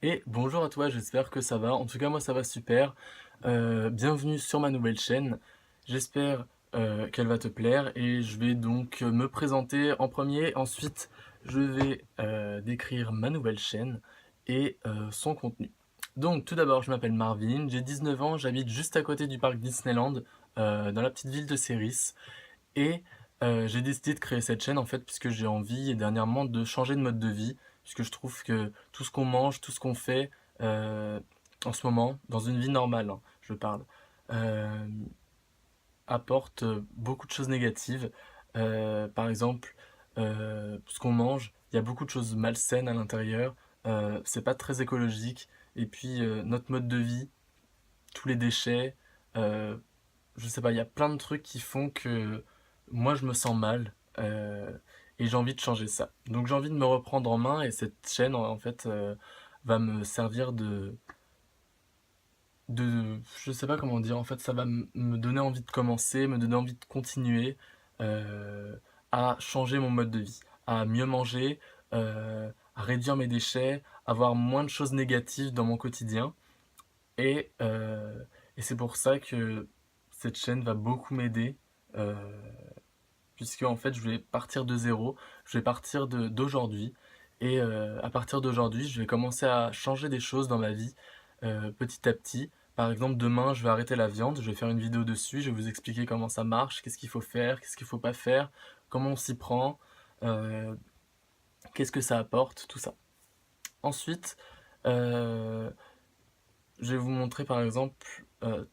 Et bonjour à toi, j'espère que ça va. En tout cas, moi ça va super. Bienvenue sur ma nouvelle chaîne. J'espère qu'elle va te plaire et je vais donc me présenter en premier. Ensuite, je vais décrire ma nouvelle chaîne et son contenu. Donc, tout d'abord, je m'appelle Marvin, j'ai 19 ans, j'habite juste à côté du parc Disneyland, dans la petite ville de Céris. Et j'ai décidé de créer cette chaîne en fait puisque j'ai envie dernièrement de changer de mode de vie, puisque je trouve que tout ce qu'on mange, tout ce qu'on fait euh, en ce moment, dans une vie normale, hein, je parle, euh, apporte beaucoup de choses négatives. Par exemple, ce qu'on mange, il y a beaucoup de choses malsaines à l'intérieur, c'est pas très écologique, et puis notre mode de vie, tous les déchets, euh, je sais pas, il y a plein de trucs qui font que moi je me sens mal et j'ai envie de changer ça. Donc j'ai envie de me reprendre en main et cette chaîne en fait va me servir je sais pas comment dire, en fait ça va me donner envie de commencer, me donner envie de continuer euh, à changer mon mode de vie, à mieux manger, à réduire mes déchets, avoir moins de choses négatives dans mon quotidien et, euh, et c'est pour ça que cette chaîne va beaucoup m'aider, euh, puisque en fait je vais partir de zéro, je vais partir d'aujourd'hui, et à partir d'aujourd'hui je vais commencer à changer des choses dans ma vie petit à petit. Par exemple demain je vais arrêter la viande, je vais faire une vidéo dessus, je vais vous expliquer comment ça marche, qu'est-ce qu'il faut faire, qu'est-ce qu'il faut pas faire, comment on s'y prend, euh, qu'est-ce que ça apporte, tout ça. Ensuite, euh, je vais vous montrer par exemple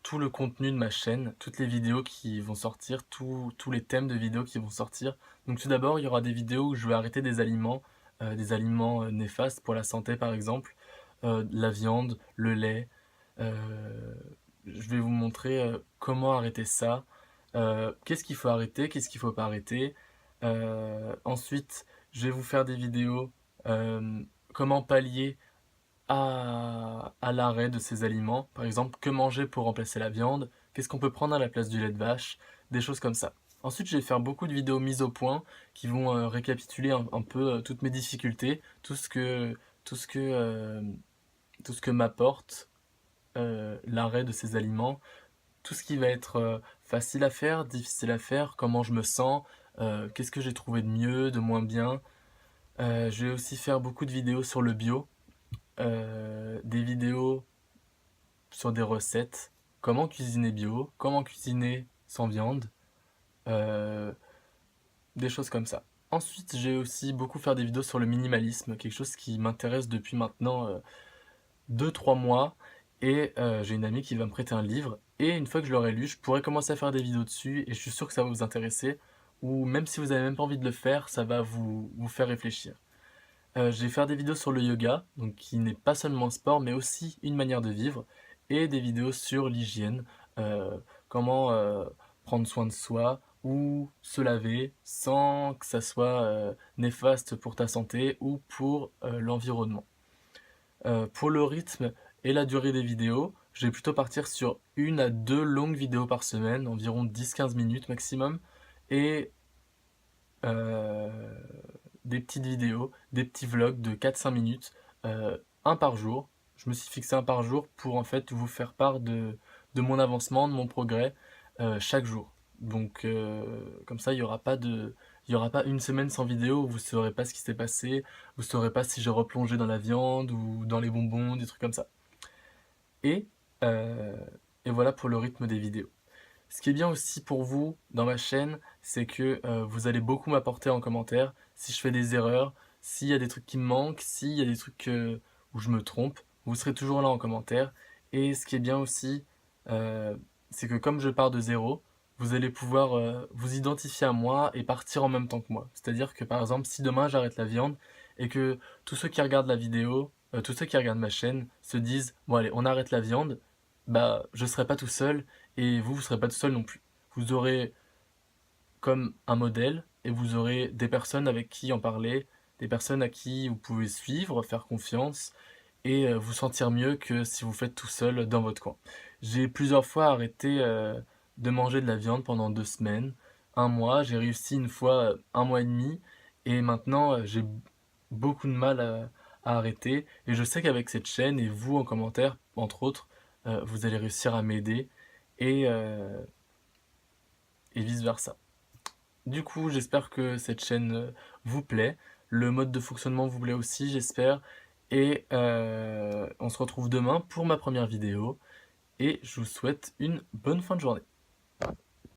tout le contenu de ma chaîne, toutes les vidéos qui vont sortir, tous les thèmes de vidéos qui vont sortir. Donc tout d'abord, il y aura des vidéos où je vais arrêter des aliments néfastes pour la santé par exemple, la viande, le lait. euh, je vais vous montrer comment arrêter ça, qu'est-ce qu'il faut arrêter, qu'est-ce qu'il faut pas arrêter. Ensuite, je vais vous faire des vidéos comment pallier à l'arrêt de ces aliments. Par exemple, que manger pour remplacer la viande, qu'est-ce qu'on peut prendre à la place du lait de vache, des choses comme ça. Ensuite, je vais faire beaucoup de vidéos mises au point qui vont récapituler un peu toutes mes difficultés, tout ce que, euh, tout ce que m'apporte l'arrêt de ces aliments, tout ce qui va être facile à faire, difficile à faire, comment je me sens, qu'est-ce que j'ai trouvé de mieux, de moins bien. Je vais aussi faire beaucoup de vidéos sur le bio, des vidéos sur des recettes, comment cuisiner bio, comment cuisiner sans viande, euh, des choses comme ça. Ensuite, j'ai aussi beaucoup faire des vidéos sur le minimalisme, quelque chose qui m'intéresse depuis maintenant 2-3 mois, et j'ai une amie qui va me prêter un livre, et une fois que je l'aurai lu, je pourrai commencer à faire des vidéos dessus, et je suis sûr que ça va vous intéresser, ou même si vous avez même pas envie de le faire, ça va vous faire réfléchir. Je vais faire des vidéos sur le yoga, donc qui n'est pas seulement un sport, mais aussi une manière de vivre, et des vidéos sur l'hygiène, comment prendre soin de soi ou se laver sans que ça soit néfaste pour ta santé ou pour l'environnement. Pour le rythme et la durée des vidéos, je vais plutôt partir sur une à deux longues vidéos par semaine, environ 10-15 minutes maximum, et euh, des petites vidéos, des petits vlogs de 4-5 minutes, un par jour. Je me suis fixé un par jour pour en fait vous faire part de mon avancement, de mon progrès chaque jour. Donc comme ça, il y aura pas une semaine sans vidéo où vous saurez pas ce qui s'est passé, vous saurez pas si j'ai replongé dans la viande ou dans les bonbons, des trucs comme ça. Et, euh, et voilà pour le rythme des vidéos. Ce qui est bien aussi pour vous dans ma chaîne, c'est que vous allez beaucoup m'apporter en commentaire si je fais des erreurs, s'il y a des trucs qui me manquent, s'il y a des trucs où je me trompe, vous serez toujours là en commentaire. Et ce qui est bien aussi, euh, c'est que comme je pars de zéro, vous allez pouvoir vous identifier à moi et partir en même temps que moi. C'est-à-dire que par exemple, si demain j'arrête la viande et que tous ceux qui regardent la vidéo, tous ceux qui regardent ma chaîne se disent, bon allez, on arrête la viande, bah je serai pas tout seul et vous, vous serez pas tout seul non plus. Vous aurez comme un modèle et vous aurez des personnes avec qui en parler, des personnes à qui vous pouvez suivre, faire confiance et vous sentir mieux que si vous faites tout seul dans votre coin. J'ai plusieurs fois arrêté de manger de la viande pendant 2 semaines, un mois. J'ai réussi une fois un mois et demi et maintenant j'ai beaucoup de mal à arrêter. Et je sais qu'avec cette chaîne, et vous en commentaire, entre autres, vous allez réussir à m'aider et, euh, et vice-versa. Du coup, j'espère que cette chaîne vous plaît. Le mode de fonctionnement vous plaît aussi, j'espère. Et on se retrouve demain pour ma première vidéo. Et je vous souhaite une bonne fin de journée.